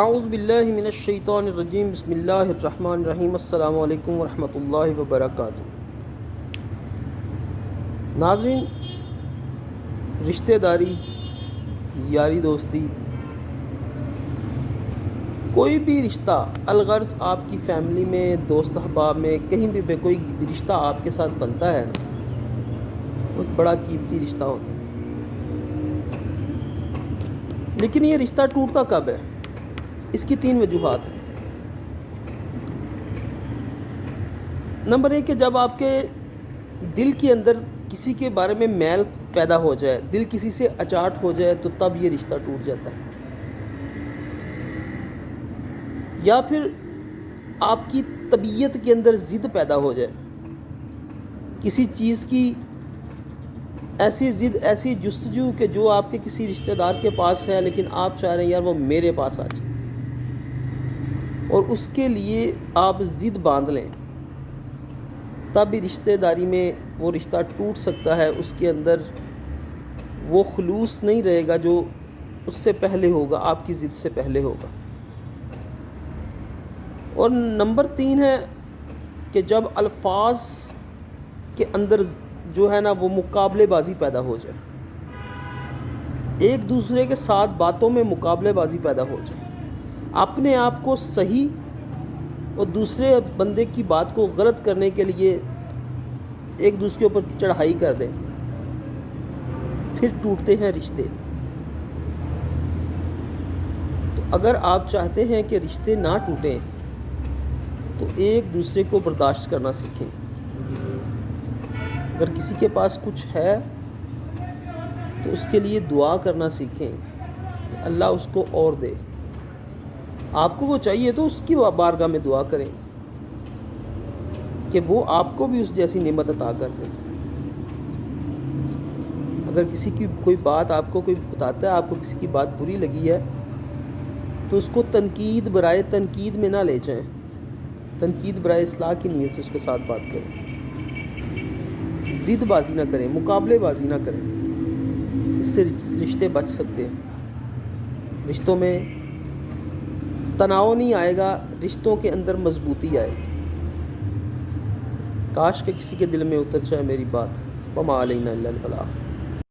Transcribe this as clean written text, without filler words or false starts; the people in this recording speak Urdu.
اعوذ باللہ من الشیطان الرجیم، بسم اللہ الرحمن الرحیم، السلام علیکم ورحمۃ اللہ وبرکاتہ۔ ناظرین، رشتہ داری، یاری دوستی، کوئی بھی رشتہ الغرض آپ کی فیملی میں، دوست احباب میں، کہیں بھی کوئی بھی رشتہ آپ کے ساتھ بنتا ہے وہ ایک بڑا قیمتی رشتہ ہوتا ہے، لیکن یہ رشتہ ٹوٹتا کب ہے؟ اس کی 3 وجوہات ہیں۔ نمبر 1 کہ جب آپ کے دل کے اندر کسی کے بارے میں میل پیدا ہو جائے، دل کسی سے اچاٹ ہو جائے، تو تب یہ رشتہ ٹوٹ جاتا ہے۔ یا پھر آپ کی طبیعت کے اندر ضد پیدا ہو جائے، کسی چیز کی ایسی ضد، ایسی جستجو کہ جو آپ کے کسی رشتہ دار کے پاس ہے لیکن آپ چاہ رہے ہیں یار وہ میرے پاس آ جائے، اور اس کے لیے آپ ضد باندھ لیں، تب بھی رشتہ داری میں وہ رشتہ ٹوٹ سکتا ہے۔ اس کے اندر وہ خلوص نہیں رہے گا جو اس سے پہلے ہوگا، آپ کی ضد سے پہلے ہوگا۔ اور نمبر 3 ہے کہ جب الفاظ کے اندر جو ہے نا وہ مقابلے بازی پیدا ہو جائے، ایک دوسرے کے ساتھ باتوں میں مقابلے بازی پیدا ہو جائے، اپنے آپ کو صحیح اور دوسرے بندے کی بات کو غلط کرنے کے لیے ایک دوسرے کے اوپر چڑھائی کر دیں، پھر ٹوٹتے ہیں رشتے۔ تو اگر آپ چاہتے ہیں کہ رشتے نہ ٹوٹیں تو ایک دوسرے کو برداشت کرنا سیکھیں۔ اگر کسی کے پاس کچھ ہے تو اس کے لیے دعا کرنا سیکھیں کہ اللہ اس کو اور دے۔ آپ کو وہ چاہیے تو اس کی بارگاہ میں دعا کریں کہ وہ آپ کو بھی اس جیسی نعمت عطا کر دے۔ اگر کسی کی کوئی بات آپ کو کوئی بتاتا ہے، آپ کو کسی کی بات بری لگی ہے، تو اس کو تنقید برائے تنقید میں نہ لے جائیں، تنقید برائے اصلاح کی نیت سے اس کے ساتھ بات کریں، ضد بازی نہ کریں، مقابلے بازی نہ کریں۔ اس سے رشتے بچ سکتے ہیں، رشتوں میں تناؤ نہیں آئے گا، رشتوں کے اندر مضبوطی آئے گی۔ کاش کہ کسی کے دل میں اتر جائے میری بات۔ وما علینا الا البلاغ۔